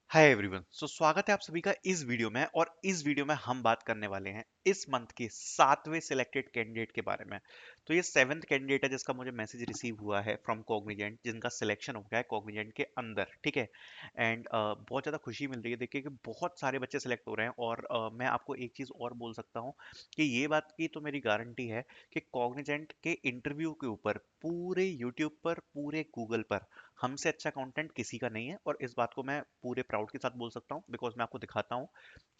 Hi everyone. स्वागत है आप सभी का इस वीडियो में। और इस वीडियो में हम बात करने वाले हैं इस मंथ के 7वें सिलेक्टेड कैंडिडेट के बारे में। तो ये 7th कैंडिडेट है जिसका मुझे मैसेज रिसीव हुआ है फ्रॉम कॉग्निजेंट, जिनका सिलेक्शन हो गया है कॉग्निजेंट के अंदर। ठीक है। एंड बहुत ज़्यादा खुशी मिल रही है देखिए कि बहुत सारे बच्चे सिलेक्ट हो रहे हैं। और मैं आपको एक चीज़ और बोल सकता हूँ कि ये बात की तो मेरी गारंटी है कि कॉग्निजेंट के इंटरव्यू के ऊपर पूरे यूट्यूब पर, पूरे गूगल पर हमसे अच्छा कंटेंट किसी का नहीं है। और इस बात को मैं पूरे प्राउड के साथ बोल सकता हूँ बिकॉज मैं आपको दिखाता हूँ।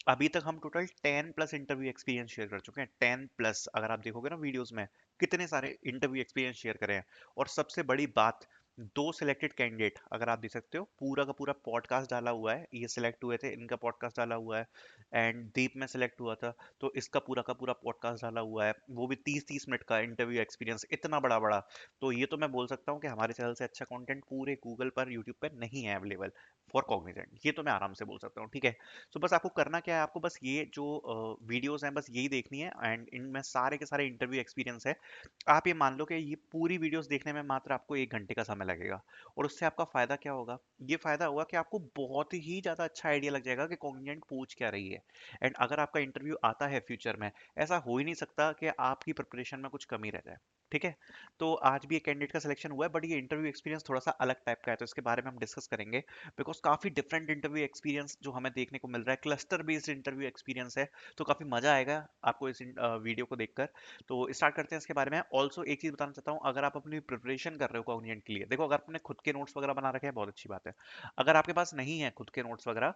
अभी तक हम total 10 plus interview experience share कर चुके हैं। 10 प्लस, अगर आप देखोगे ना वीडियोस में, कितने सारे इंटरव्यू एक्सपीरियंस शेयर करे हैं। और सबसे बड़ी बात, दो सिलेक्टेड कैंडिडेट, अगर आप देख सकते हो, पूरा का पूरा पॉडकास्ट डाला हुआ है। ये सिलेक्ट हुए थे, इनका पॉडकास्ट डाला हुआ है। एंड दीप में सिलेक्ट हुआ था तो इसका पूरा का पूरा पॉडकास्ट डाला हुआ है, वो भी 30-30 मिनट का इंटरव्यू एक्सपीरियंस, इतना बड़ा बड़ा। तो ये तो मैं बोल सकता हूँ कि हमारे चैनल से अच्छा कंटेंट पूरे गूगल पर, यूट्यूब पर नहीं है अवेलेबल फॉर कॉग्निजेंट। ये तो मैं आराम से बोल सकता हूँ। ठीक है। बस आपको करना क्या है, आपको बस ये जो वीडियोस हैं बस यही देखनी है। एंड इनमें सारे के सारे इंटरव्यू एक्सपीरियंस है। आप ये मान लो कि ये पूरी वीडियोस देखने में मात्र आपको 1 घंटे का समय लगेगा। और उससे आपका फायदा क्या होगा? ये फायदा होगा कि आपको बहुत ही ज्यादा अच्छा आइडिया लग जाएगा कि कॉग्निजेंट पूछ क्या रही है। एंड अगर आपका इंटरव्यू आता है फ्यूचर में, ऐसा हो ही नहीं सकता कि आपकी प्रिपरेशन में कुछ कमी रह जाए। ठीक है। तो आज भी एक कैंडिडेट का सिलेक्शन हुआ है, बट ये इंटरव्यू एक्सपीरियंस थोड़ा सा अलग टाइप का है, तो इसके बारे में हम डिस्कस करेंगे। बिकॉज काफी डिफरेंट इंटरव्यू एक्सपीरियंस जो हमें देखने को मिल रहा है, क्लस्टर बेस्ड इंटरव्यू एक्सपीरियंस है। तो काफी मजा आएगा आपको इस वीडियो को देखकर। तो स्टार्ट करते हैं इसके बारे में। ऑल्सो एक चीज बताना चाहता हूँ, अगर आप अपनी प्रिपरेशन कर रहे हो कॉग्निजेंट के लिए, देखो अगर आपने खुद के नोट्स वगैरह बना रखे हैं बहुत अच्छी बात है। अगर आपके पास नहीं है खुद के नोट्स वगैरह,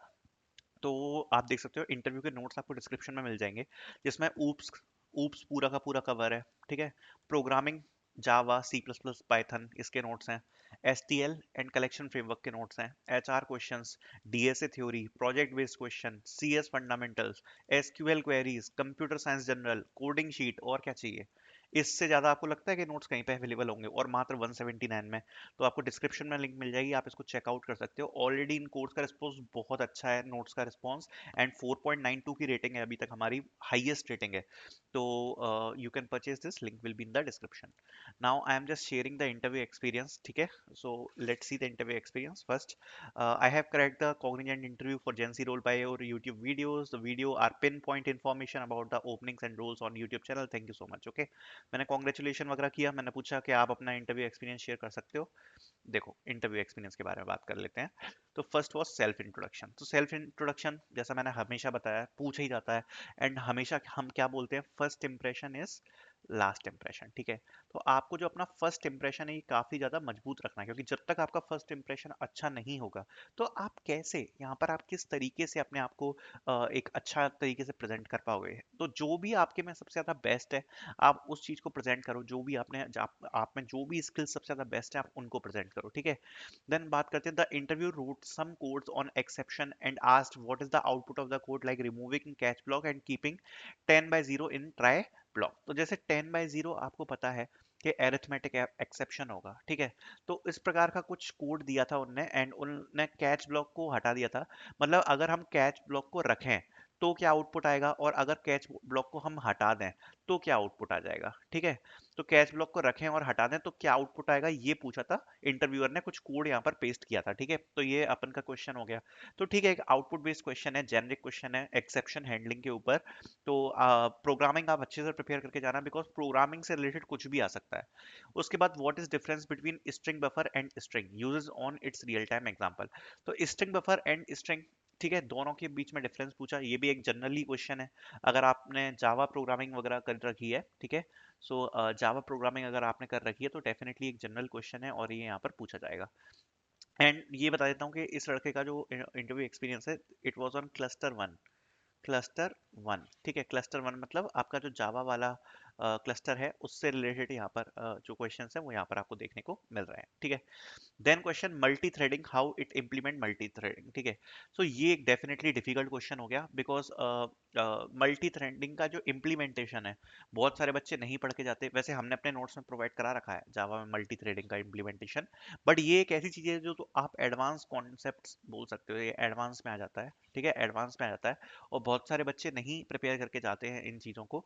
तो आप देख सकते हो इंटरव्यू के नोट्स आपको डिस्क्रिप्शन में मिल जाएंगे, जिसमें ऊप्स ऊप्स पूरा का पूरा कवर है। ठीक है। Programming, Java, C plus plus, Python, इसके नोट्स हैं। S T L and collection framework के नोट्स हैं। H R questions, D S A theory, project based question, C S fundamentals, S Q L queries, computer science general, coding sheet, और क्या चाहिए? इससे ज्यादा आपको लगता है कि नोट्स कहीं पे अवेलेबल होंगे? और मात्र 179 में। तो आपको डिस्क्रिप्शन में लिंक मिल जाएगी, आप इसको चेकआउट कर सकते हो। ऑलरेडी इन कोर्स का रिस्पॉन्स बहुत अच्छा है, नोट्स का रिस्पॉन्स। एंड 4.92 की रेटिंग है अभी तक, हमारी हाईएस्ट रेटिंग है। तो you can purchase this, link will be in the description. Now I am just sharing the interview experience. ठीक है। So let's see the interview experience first. I have cracked the Cognizant interview for Gen Z role by your YouTube videos. The video are pinpoint information about the openings and roles on YouTube channel. Thank you so much. Okay. मैंने congratulation वगैरह किया, मैंने पूछा कि आप अपना interview experience share कर सकते हो। देखो इंटरव्यू एक्सपीरियंस के बारे में बात कर लेते हैं। तो फर्स्ट वॉज सेल्फ इंट्रोडक्शन। तो सेल्फ इंट्रोडक्शन जैसा मैंने हमेशा बताया, पूछा ही जाता है। एंड हमेशा हम क्या बोलते हैं, first impression is last impression. ठीक है। तो आपको जो अपना फर्स्ट इंप्रेशन है ये काफी ज्यादा मजबूत रखना है, क्योंकि जब तक आपका फर्स्ट इंप्रेशन अच्छा नहीं होगा, तो आप कैसे यहाँ पर, आप किस तरीके से अपने आप को एक अच्छा तरीके से प्रेजेंट कर पाओगे? तो जो भी आपके में सबसे ज्यादा बेस्ट है, आप उस चीज को प्रेजेंट करो। जो भी आप में जो भी स्किल सबसे ज्यादा बेस्ट है, आप उनको प्रेजेंट करो। ठीक है। देन बात करते हैं, the interview wrote some codes on exception and asked what is the output of the code, like removing catch block and keeping 10/0 in try block. तो जैसे 10/0 आपको पता है कि एरिथमेटिक एक्सेप्शन होगा। ठीक है। तो इस प्रकार का कुछ कोड दिया था उनने, एंड उनने कैच ब्लॉक को हटा दिया था। मतलब अगर हम कैच ब्लॉक को रखें तो क्या आउटपुट आएगा, और अगर कैच ब्लॉक को हम हटा दें तो क्या आउटपुट आ जाएगा? ठीक है। तो कैच ब्लॉक को रखें और हटा दें तो क्या आउटपुट आएगा, ये पूछा था। इंटरव्यूअर ने कुछ कोड यहाँ पर पेस्ट किया था। ठीक है। तो ये अपन का क्वेश्चन हो गया। तो ठीक है, एक आउटपुट बेस्ड क्वेश्चन है, जेनरिक क्वेश्चन है एक्सेप्शन हैंडलिंग के ऊपर। तो प्रोग्रामिंग आप अच्छे से प्रिपेयर करके जाना, बिकॉज प्रोग्रामिंग से रिलेटेड कुछ भी आ सकता है। उसके बाद what is difference between string buffer and string uses on it's real time example. तो स्ट्रिंग बफर एंड स्ट्रिंग, ठीक है, दोनों के बीच में डिफरेंस पूछा। ये भी एक जनरली क्वेश्चन है, अगर आपने जावा प्रोग्रामिंग वगैरह कर रखी है। ठीक है। जावा प्रोग्रामिंग अगर आपने कर रखी है तो डेफिनेटली एक जनरल क्वेश्चन है और ये यहाँ पर पूछा जाएगा। एंड ये बता देता हूँ कि इस लड़के का जो इंटरव्यू एक्सपीरियंस है, it was on cluster 1। Cluster 1। ठीक है। क्लस्टर 1 मतलब आपका जो जावा वाला क्लस्टर है, उससे रिलेटेड यहाँ पर जो क्वेश्चन है वो यहाँ पर आपको देखने को मिल रहे हैं। ठीक है। Then question multi threading, how it implement multi threading. ठीक है। ये एक डेफिनेटली डिफिकल्ट क्वेश्चन हो गया, बिकॉज मल्टी थ्रेडिंग का जो इम्प्लीमेंटेशन है, बहुत सारे बच्चे नहीं पढ़ के जाते। वैसे हमने अपने नोट्स में प्रोवाइड करा रखा है जावा में मल्टी थ्रेडिंग का इम्प्लीमेंटेशन, बट ये एक ऐसी चीज़ है जो तो आप एडवांस कॉन्सेप्ट्स बोल सकते हो, ये एडवांस में आ जाता है, ठीक है, एडवांस में आ जाता है, और बहुत सारे बच्चे नहीं प्रिपेयर करके जाते हैं इन चीज़ों को।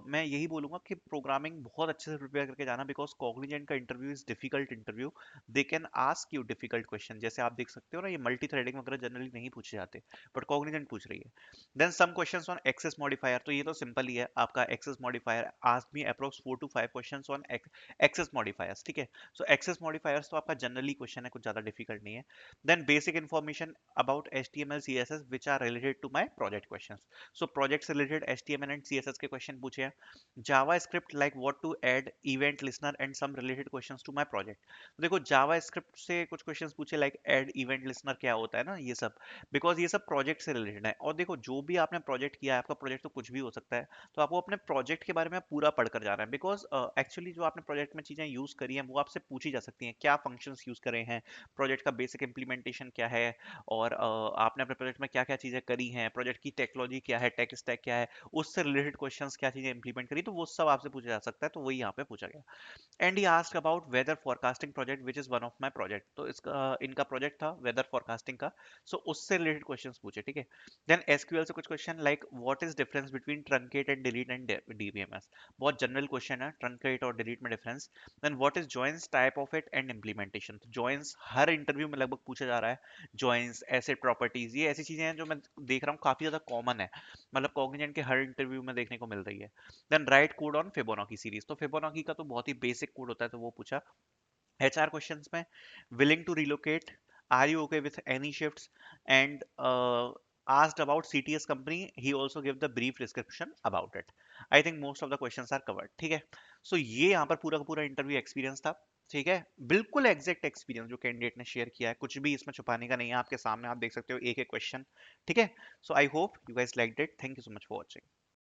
मैं यही बोलूंगा कि प्रोग्रामिंग बहुत अच्छे से प्रिपेयर करके जाना, बिकॉज कॉग्निजेंट का interview is difficult interview. They can ask you difficult question, जैसे आप देख सकते हो ना, ये मल्टी थ्रेडिंग वगैरह जनरली नहीं पूछे जाते, बट कॉग्निजेंट पूछ रही है। Then some questions on access modifier, तो ये तो सिंपल ही है आपका। Access modifier ask me approx 4 to 5 questions on access modifiers, ठीक है। सो एक्सेस मॉडिफायर्स तो आपका जनरली क्वेश्चन है, कुछ ज्यादा डिफिकल्ट नहीं है। Then basic information about HTML CSS which are related to my project questions. So project से रिलेटेड HTML एंड CSS के क्वेश्चन पूछे हैं। JavaScript like what to add event listener and some related questions to my project. देखो जावा script से कुछ questions पूछे like add event listener क्या होता है ना, ये सब, बिकॉज ये सब प्रोजेक्ट से रिलेटेड है। और देखो जो भी आपने प्रोजेक्ट किया है, आपका प्रोजेक्ट तो कुछ भी हो सकता है, तो आपको अपने प्रोजेक्ट के बारे में पूरा पढ़कर जाना है, बिकॉज एक्चुअली जो आपने प्रोजेक्ट में चीज़ें यूज़ करी हैं वो आपसे पूछी जा सकती हैं, क्या फंक्शंस यूज़ करे हैं, प्रोजेक्ट का बेसिक इंप्लीमेंटेशन क्या है, और आपने अपने प्रोजेक्ट में क्या क्या चीज़ें करी हैं, प्रोजेक्ट की टेक्नोलॉजी क्या है, टेक स्टैक क्या है, उससे रिलेटेड क्वेश्चंस क्या चीज़ें इंप्लीमेंट करी, तो वो सब आपसे पूछा जा सकता है, तो वही यहाँ पे पूछा गया। And he asked about whether forecasting project which is one of my project, तो इसका इनका प्रोजेक्ट था वेदर फोरकास्टिंग का, सो उससे रिलेटेड क्वेश्चंस पूछे, ठीक है। देन एसक्यूएल से कुछ question like what is difference between truncate and delete and DBMS, बहुत जनरल क्वेश्चन है, ट्रंकेट और डिलीट में difference. Then what is joins type of it and implementation, तो जॉइंस हर इंटरव्यू में लगभग पूछा जा रहा है, जॉइंस, एसिड प्रॉपर्टीज, ये ऐसी चीजें हैं जो मैं देख रहा हूँ काफी ज्यादा कॉमन है, मतलब कॉग्निजेंट के हर इंटरव्यू में देखने को मिल रही है। Then write code on Fibonacci series, तो फिबोनाची का तो बहुत ही बेसिक कोड होता है, तो वो पूछा। HR क्वेश्चंस में willing to relocate, are you okay with any shifts, and asked about CTS company, he also gave the brief description about it. I think most of the questions are covered, ठीक है। सो ये यहाँ पर पूरा का पूरा interview experience था, ठीक है, बिल्कुल एग्जैक्ट एक्सपीरियंस जो कैंडिडेट ने शेयर किया है, कुछ भी इसमें छुपाने का नहीं है, आपके सामने आप देख सकते हो एक एक क्वेश्चन, ठीक है। So I hope you guys liked it, thank you so much for watching.